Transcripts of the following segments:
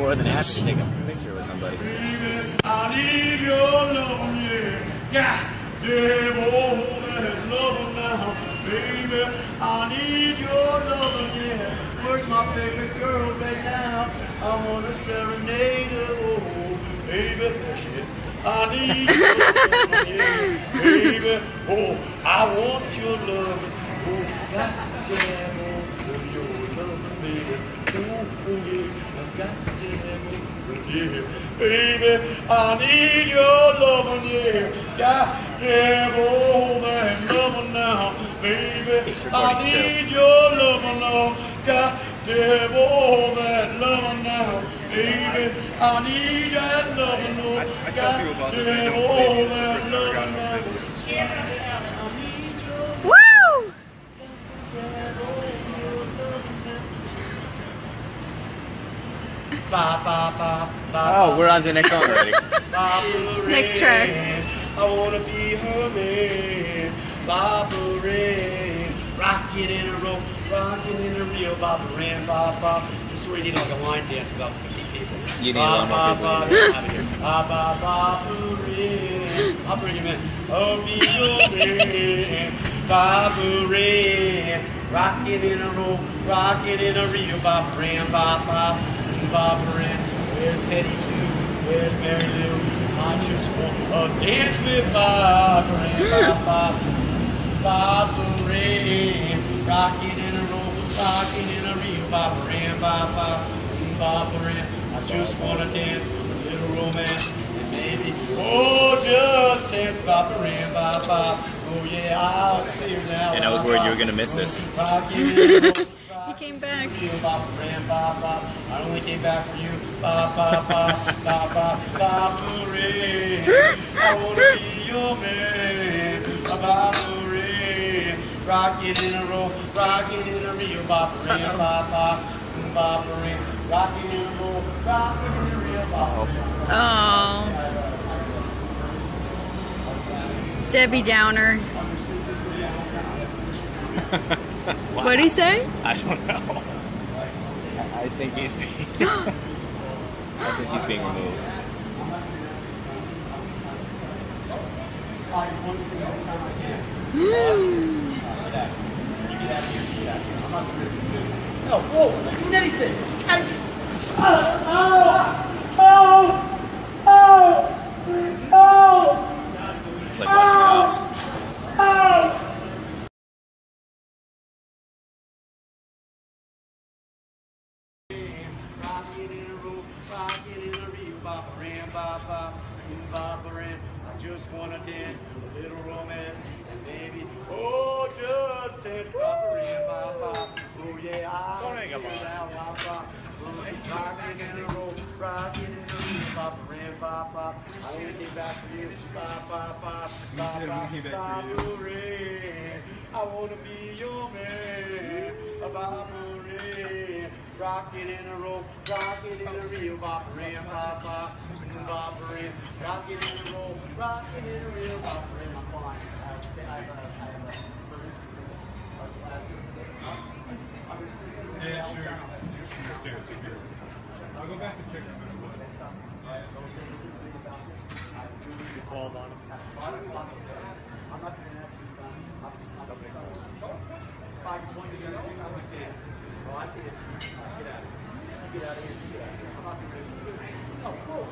more than happy to take a picture with somebody. I need your love, yeah. Damn, oh, that love now, baby. I need your love, yeah. Where's my favorite girl right now? I wanna serenade her, oh, baby. Shit. I need your love, yeah, baby. Oh, I want your love. Oh, goddamn, oh, your love, baby. Oh, yeah, goddamn, oh, yeah, baby. I need your love, yeah. Goddamn, oh, that love now, baby. I need your love now. Goddamn, oh, that love now, baby. I need that love now. I tell people about this, Goddamn, oh, that love now. Woo! Oh, we're on to the next song already. Next track. I wanna be her man. Baba Ray, rockin' in a row, rockin' in a reel. Baba Ray, Baba. This is where you need like a line dance with about 50 people. You need a lot more people. Baba Ray, I'll bring him in. Oh, be your man. Baba Ray, rockin' in a row, rockin' in a reel. Baba Ray, Baba. Baba Ray, where's Petty Sue? Where's Mary Lou? I just want to dance with Baba Ray, Baba. Baba Ray, rockin' in a row, rockin' in a reel. Baba Ray, Baba. Baba Ray, I just want to dance with a little romance. And maybe, oh, just dance Baba Ray, Baba. Oh yeah, I'll see you now. And I was worried you were going to miss this. He came back. I only came back for you. Baba Ray. I wanna be your man. Baba Ray. Rockin' in a row, rockin' in a reel. Baba Ray, Baba Ray. Rockin' in a row, rockin' in a reel. Oh. Debbie Downer. Wow. What'd he say? I don't know. I think he's being I think he's being removed. No, whoa, don't do anything. It's like watching cops. I just want to dance a little romance and maybe, oh, just dance Baba. Oh yeah, I'll Don't hang up on it. Rockin' in a row, rockin' in a row, Baba. I only came back for you, Baba. I wanna be your man, Baba. Rockin' in a row, rockin' in a reel, Baba. Rockin' in a row, rockin' in a reel, Baba. I'm fine. Yeah, sure. I'll go back and check if it was. You called on him. I'm not going to ask somebody called. If I can point to the other thing, I can. Well, I can't. Get out of here. You get out of here. You get out of here. I'm not going to do it. Oh, cool.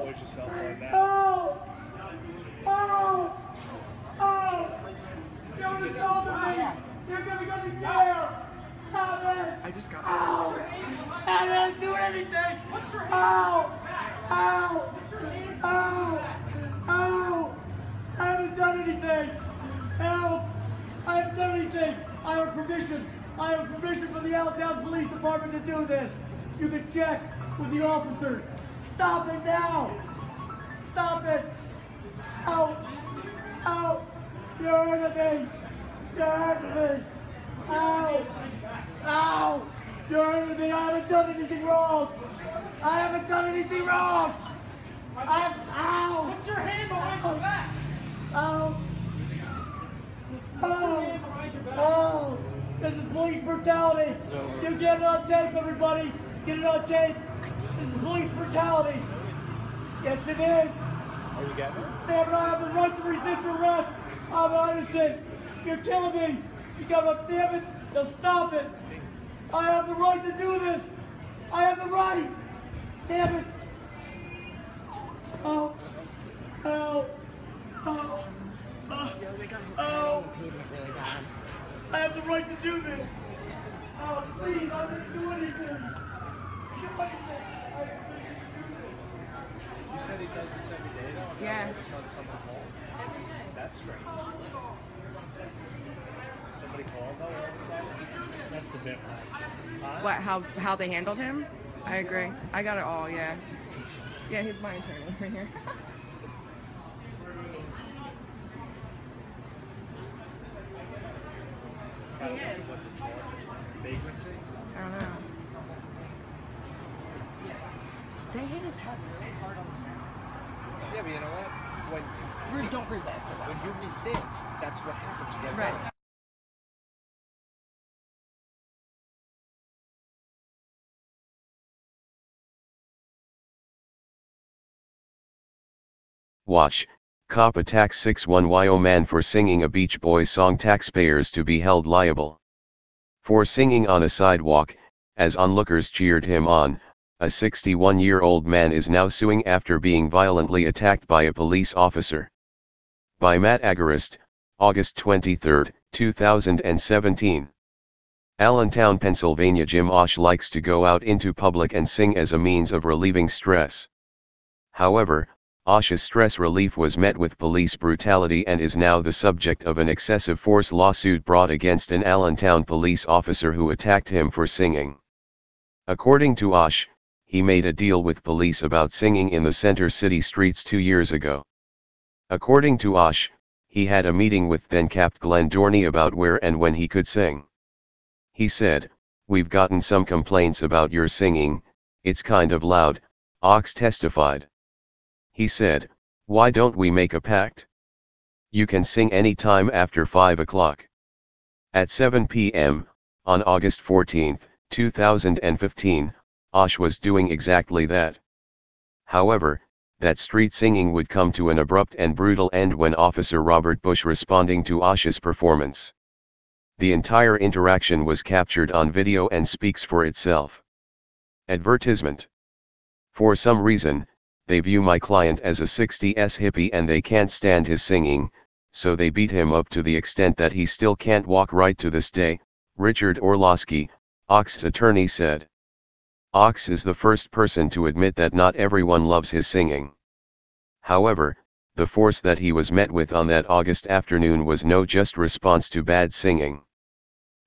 Where's yourself right now? You're going to solve me! You're going to go to jail! Stop it! I just got I didn't do anything! I haven't done anything! Help! I haven't done anything! I have permission! I have permission from the Allentown Police Department to do this! You can check with the officers! Stop it now! Stop it! Ow! Ow! You're hurting me! You're hurting me! Ow! Ow! You're hurting me! I haven't done anything wrong! I haven't done anything wrong! Ow! Put your hand behind your back! Ow! Oh! Oh! This is police brutality. You get it on tape, everybody. Get it on tape. This is police brutality. Yes, it is. Are you getting it? Damn it, I have the right to resist arrest. I'm innocent. You're killing me. You gotta, damn it, just stop it. I have the right to do this. I have the right. Damn it. Oh. Oh. Oh. Oh. I have the right to do this. Oh, please, I didn't do anything. You said he does this every day though? Yeah. Someone called? That's strange. Somebody called though all of a sudden? That's a bit much. Huh? What? How they handled him? I agree. I got it all. Yeah. Yeah, he's my attorney right here. He is. Vagrancy? I don't know. They hit his head really hard on the Yeah, but you know what? When don't resist. when you resist, that's what happens. You get Right. better. Watch, cop attacks 6'1" YO man for singing a Beach Boys song. Taxpayers to be held liable. For singing on a sidewalk, as onlookers cheered him on, a 61-year-old man is now suing after being violently attacked by a police officer. By Matt Agarist, August 23, 2017. Allentown, Pennsylvania. Jim Osh likes to go out into public and sing as a means of relieving stress. However, Osh's stress relief was met with police brutality and is now the subject of an excessive force lawsuit brought against an Allentown police officer who attacked him for singing. According to Osh, he made a deal with police about singing in the center city streets 2 years ago. According to Osh, he had a meeting with then-capped Glenn Dorney about where and when he could sing. He said, "We've gotten some complaints about your singing, it's kind of loud," Ox testified. He said, "Why don't we make a pact? You can sing any time after 5 o'clock. At 7 p.m., on August 14, 2015, Osh was doing exactly that. However, that street singing would come to an abrupt and brutal end when Officer Robert Bush responding to Osh's performance. The entire interaction was captured on video and speaks for itself. Advertisement. For some reason, they view my client as a 60s hippie and they can't stand his singing, so they beat him up to the extent that he still can't walk right to this day," Richard Orlowski, Ox's attorney said. Ox is the first person to admit that not everyone loves his singing. However, the force that he was met with on that August afternoon was no just response to bad singing.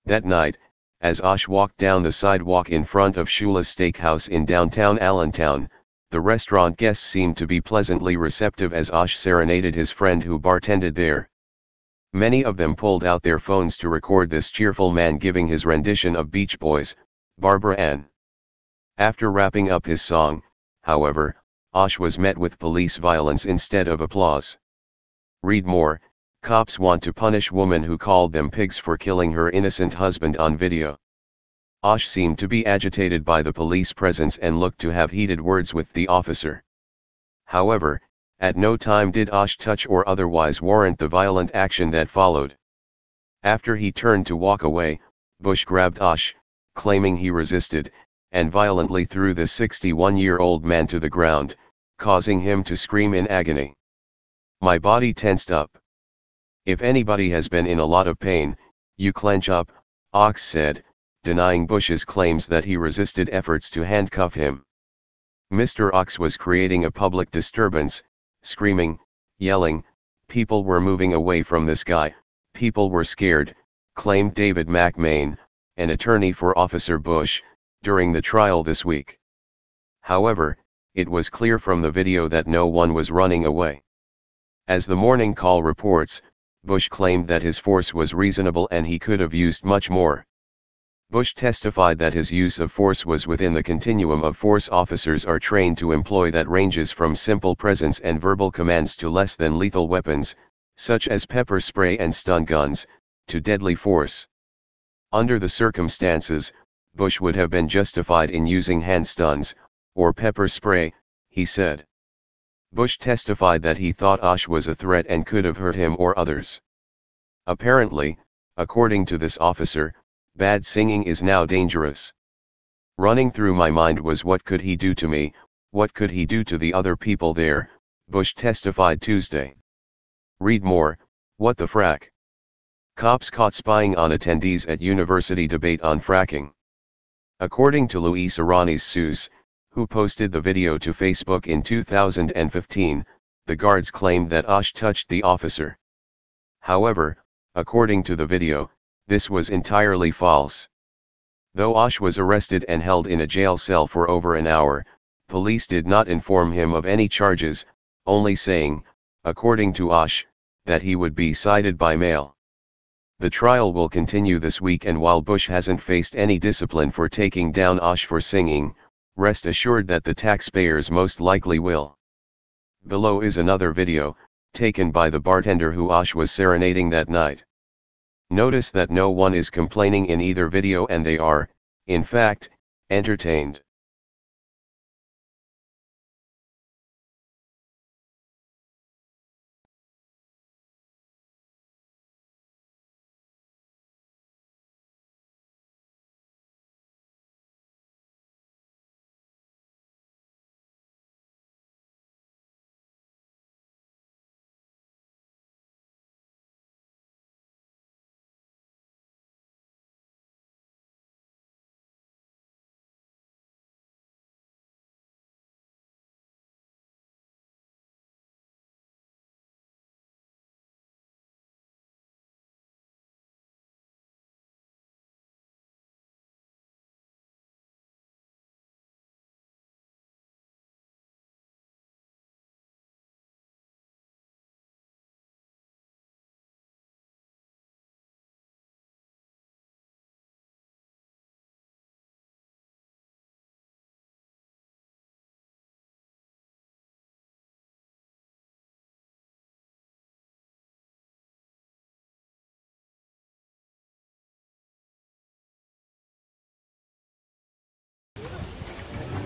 That night, as Osh walked down the sidewalk in front of Shula's Steakhouse in downtown Allentown, the restaurant guests seemed to be pleasantly receptive as Osh serenaded his friend who bartended there. Many of them pulled out their phones to record this cheerful man giving his rendition of Beach Boys, Barbara Ann. After wrapping up his song, however, Osh was met with police violence instead of applause. Read more. Cops want to punish woman who called them pigs for killing her innocent husband on video. Osh seemed to be agitated by the police presence and looked to have heated words with the officer. However, at no time did Osh touch or otherwise warrant the violent action that followed. After he turned to walk away, Bush grabbed Osh, claiming he resisted, and violently threw the 61-year-old man to the ground, causing him to scream in agony. "My body tensed up. If anybody has been in a lot of pain, you clench up," Ox said, denying Bush's claims that he resisted efforts to handcuff him. Mr. Ox was creating a public disturbance, screaming, yelling, people were moving away from this guy, people were scared, claimed David McMain, an attorney for Officer Bush, during the trial this week. However, it was clear from the video that no one was running away. As the Morning Call reports, Bush claimed that his force was reasonable and he could have used much more. Bush testified that his use of force was within the continuum of force officers are trained to employ that ranges from simple presence and verbal commands to less than lethal weapons, such as pepper spray and stun guns, to deadly force. Under the circumstances, Bush would have been justified in using hand stuns, or pepper spray, he said. Bush testified that he thought Osh was a threat and could have hurt him or others. Apparently, according to this officer, bad singing is now dangerous. Running through my mind was what could he do to me, what could he do to the other people there, Bush testified Tuesday. Read more, what the frack? Cops caught spying on attendees at university debate on fracking. According to Luis Aranis Seuss, who posted the video to Facebook in 2015, the guards claimed that Osh touched the officer. However, according to the video, this was entirely false. Though Osh was arrested and held in a jail cell for over an hour, police did not inform him of any charges, only saying, according to Osh, that he would be cited by mail. The trial will continue this week, and while Bush hasn't faced any discipline for taking down Osh for singing, rest assured that the taxpayers most likely will. Below is another video, taken by the bartender who Osh was serenading that night. Notice that no one is complaining in either video, and they are, in fact, entertained.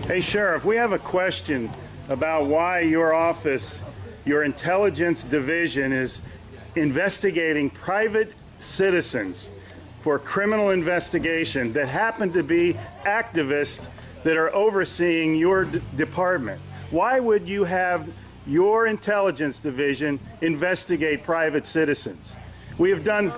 Hey Sheriff, we have a question about why your office, your intelligence division, is investigating private citizens for criminal investigation that happen to be activists that are overseeing your department. Why would you have your intelligence division investigate private citizens? We have done...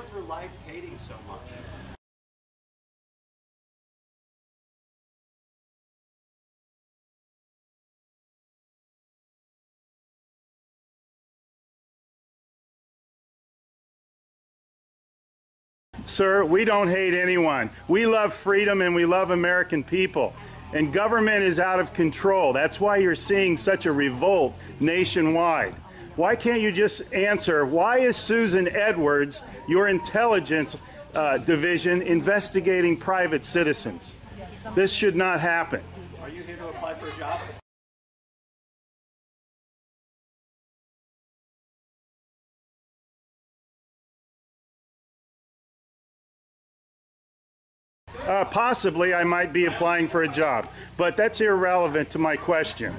Sir, we don't hate anyone. We love freedom and we love American people. And government is out of control. That's why you're seeing such a revolt nationwide. Why can't you just answer, why is Susan Edwards, your intelligence division, investigating private citizens? This should not happen. Are you here to apply for a job? Possibly I might be applying for a job, but that's irrelevant to my question.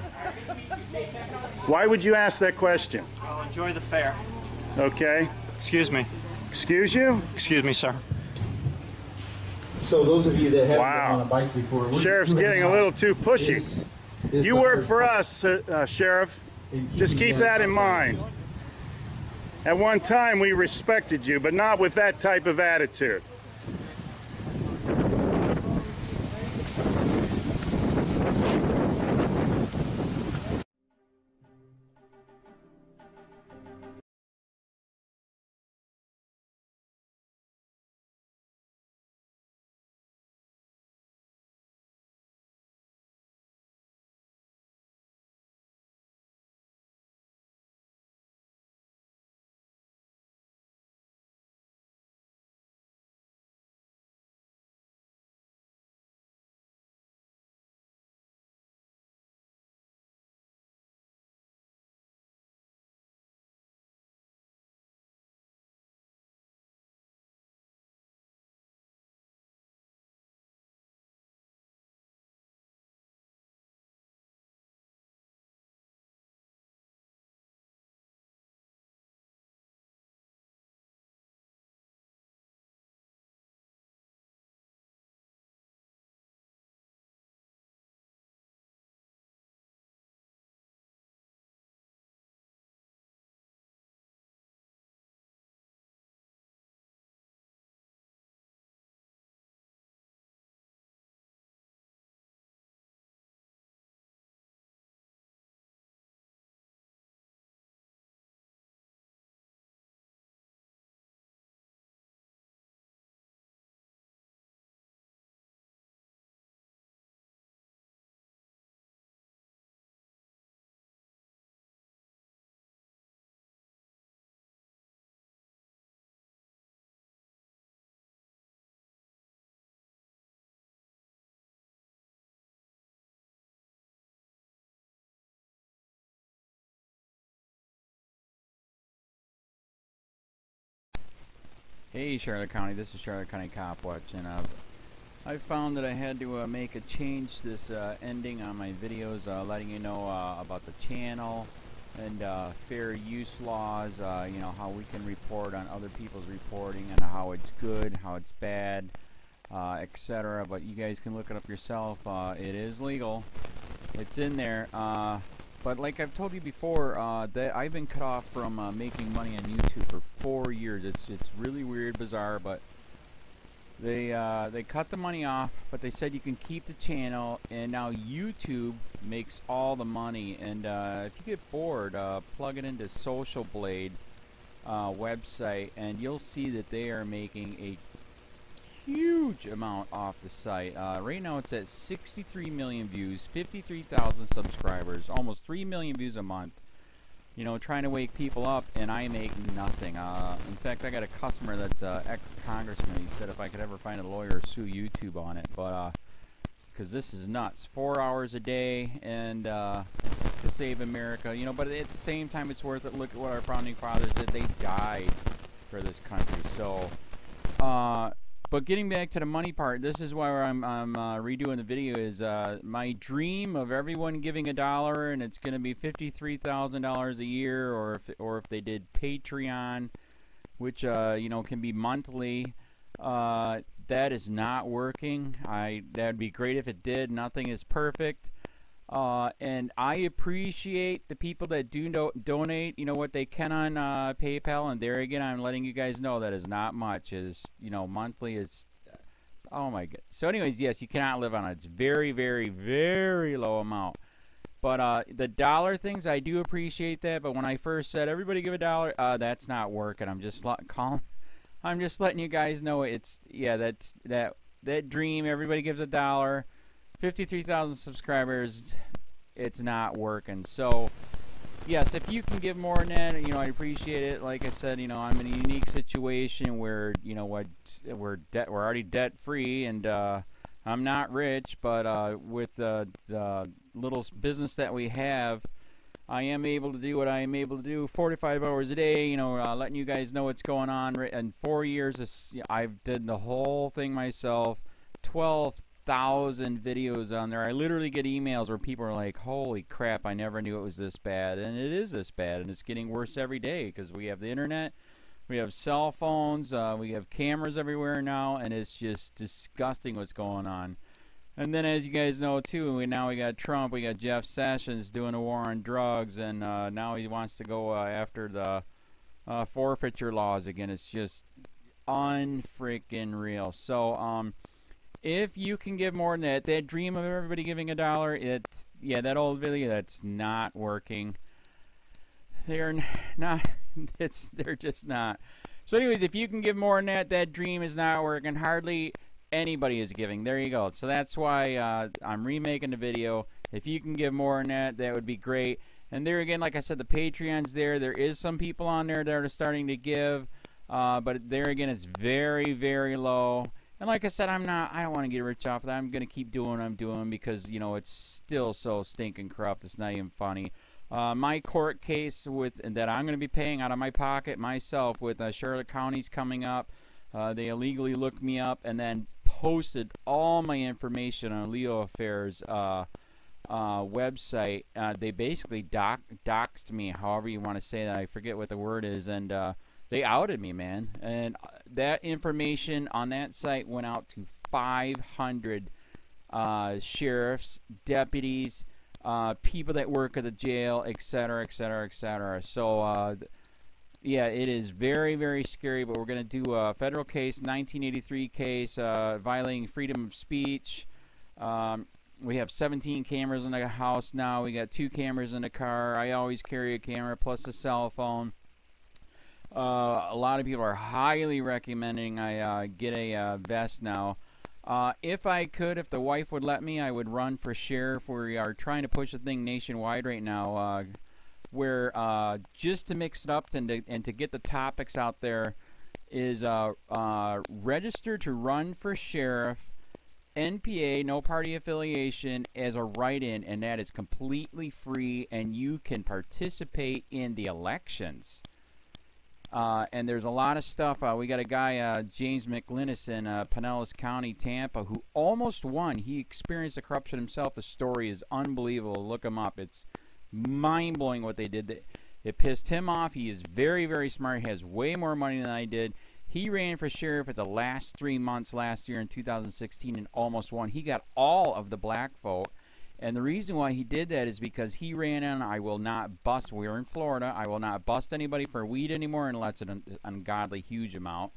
Why would you ask that question? Well, enjoy the fair. Okay. Excuse me. Excuse you? Excuse me, sir. So those of you that haven't Wow. been on a bike before, we're Sheriff's just getting a little too pushy. You work for us, Sheriff. Just keep that in mind. At one time we respected you, but not with that type of attitude. Hey Charlotte County, this is Charlotte County COPWATCH, and I found that I had to make a change this ending on my videos, letting you know about the channel and fair use laws, you know, how we can report on other people's reporting and how it's good, how it's bad, etc. But you guys can look it up yourself. It is legal. It's in there. But like I've told you before, that I've been cut off from making money on YouTube for 4 years. It's really weird, bizarre, but they cut the money off, but they said you can keep the channel, and now YouTube makes all the money. And if you get bored, plug it into Social Blade website, and you'll see that they are making a huge amount off the site. Right now it's at 63 million views, 53,000 subscribers, almost 3 million views a month. You know, trying to wake people up, and I make nothing. In fact, I got a customer that's ex-congressman. He said if I could ever find a lawyer, sue YouTube on it. But because this is nuts, 4 hours a day, and to save America. You know, but at the same time, it's worth it. Look at what our founding fathers did. They died for this country. So, but getting back to the money part, this is why I'm redoing the video. Is my dream of everyone giving $1, and it's going to be $53,000 a year, or if they did Patreon, which you know, can be monthly. That is not working. That'd be great if it did. Nothing is perfect. And I appreciate the people that do donate, you know, what they can on PayPal, and there again, I'm letting you guys know that is not much. Is, you know, monthly is, oh my god. So anyways, yes, you cannot live on it. It's very, very, very low amount. But the dollar things, I do appreciate that. But when I first said everybody give $1, that's not working. I'm just letting you guys know it's, yeah, that dream. Everybody gives $1. 53,000 subscribers, it's not working. So yes, if you can give more than that, you know, I appreciate it. Like I said, you know, I'm in a unique situation where, you know, we're already debt free, and I'm not rich, but with the little business that we have, I am able to do what I am able to do 45 hours a day, you know, letting you guys know what's going on. In 4 years, I've did the whole thing myself. 12,000 videos on there. I literally get emails where people are like, holy crap, I never knew it was this bad. And it is this bad, and it's getting worse every day because we have the internet, we have cell phones, we have cameras everywhere now, and it's just disgusting what's going on. And then, as you guys know too, now we got Trump, we got Jeff Sessions doing a war on drugs, and now he wants to go after the forfeiture laws again. It's just unfreaking real. So if you can give more than that dream of everybody giving $1, yeah, that old video, that's not working. They're not, they're just not. So anyways, if you can give more than that dream is not working. Hardly anybody is giving. There you go. So that's why I'm remaking the video. If you can give more than that, that would be great. And there again, like I said, the Patreon's there. There is some people on there that are starting to give, but there again, it's very, very low. And like I said, I don't want to get rich off of that. I'm going to keep doing what I'm doing because, you know, it's still so stinking corrupt. It's not even funny. My court case that I'm going to be paying out of my pocket myself with Charlotte County's coming up. They illegally looked me up and then posted all my information on LEOAFFAIRS website. They basically doxed me, however you want to say that. I forget what the word is, and they outed me, man. And that information on that site went out to 500 sheriffs, deputies, people that work at the jail, etc., etc., etc. So, yeah, it is very, very scary, but we're going to do a federal case, 1983 case, violating freedom of speech. We have 17 cameras in the house now. We got 2 cameras in the car. I always carry a camera plus a cell phone. A lot of people are highly recommending I get a vest now. If I could, if the wife would let me, I would run for sheriff. We are trying to push the thing nationwide right now, where just to mix it up and to get the topics out there is register to run for sheriff, NPA, no party affiliation, as a write-in, and that is completely free, and you can participate in the elections. And there's a lot of stuff. We got a guy, James McLinnis in Pinellas County, Tampa, who almost won. He experienced the corruption himself. The story is unbelievable. Look him up. It's mind-blowing what they did. It pissed him off. He is very, very smart. He has way more money than I did. He ran for sheriff at the last 3 months last year in 2016 and almost won. He got all of the black vote. And the reason why he did that is because he ran in, I will not bust, we're in Florida, I will not bust anybody for weed anymore unless it's an ungodly huge amount,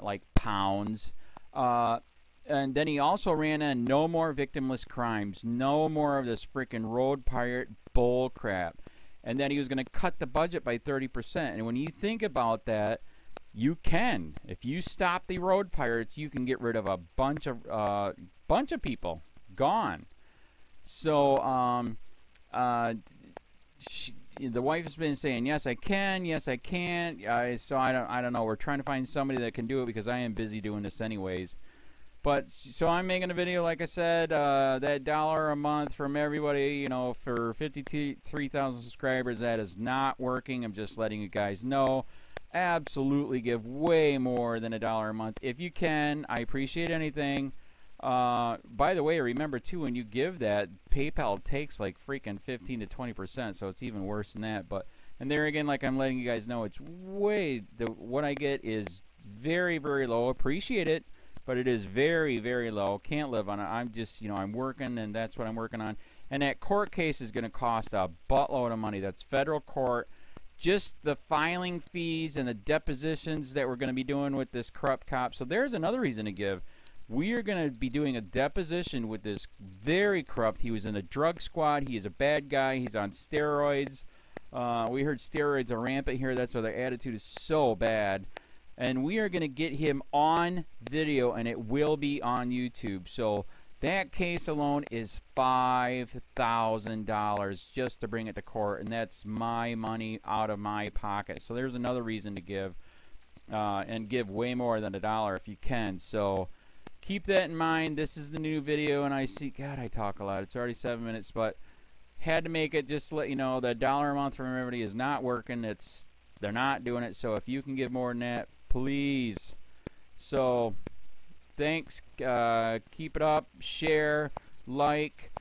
like pounds. And then he also ran in, no more victimless crimes, no more of this freaking road pirate bull crap. And then he was going to cut the budget by 30%. And when you think about that, you can. If you stop the road pirates, you can get rid of a bunch of people. Gone. So, the wife has been saying, yes, I can, yes, I can't. So I don't know. We're trying to find somebody that can do it because I am busy doing this anyways. But, so I'm making a video, like I said, that $1 a month from everybody, you know, for 53,000 subscribers, that is not working. I'm just letting you guys know. Absolutely give way more than $1 a month. If you can, I appreciate anything. By the way, remember too, when you give that, PayPal takes like freaking 15 to 20%, so it's even worse than that. But, and there again, like I'm letting you guys know, it's way, what I get is very, very low. Appreciate it, but it is very, very low. Can't live on it. I'm just, you know, I'm working, and that's what I'm working on. And that court case is going to cost a buttload of money. That's federal court. Just the filing fees and the depositions that we're going to be doing with this corrupt cop. So there's another reason to give. We are going to be doing a deposition with this very corrupt. He was in a drug squad. He is a bad guy. He's on steroids. We heard steroids are rampant here. That's why their attitude is so bad. And we are going to get him on video, and it will be on YouTube. So that case alone is $5,000 just to bring it to court, and that's my money out of my pocket. So there's another reason to give, and give way more than $1 if you can. So keep that in mind. This is the new video, and I see, God, I talk a lot. It's already 7 minutes, but had to make it just to let you know that $1 a month from everybody is not working. They're not doing it. So if you can give more than that, please. So thanks. Keep it up. Share, like,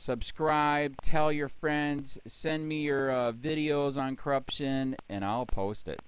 subscribe, tell your friends, send me your videos on corruption, and I'll post it.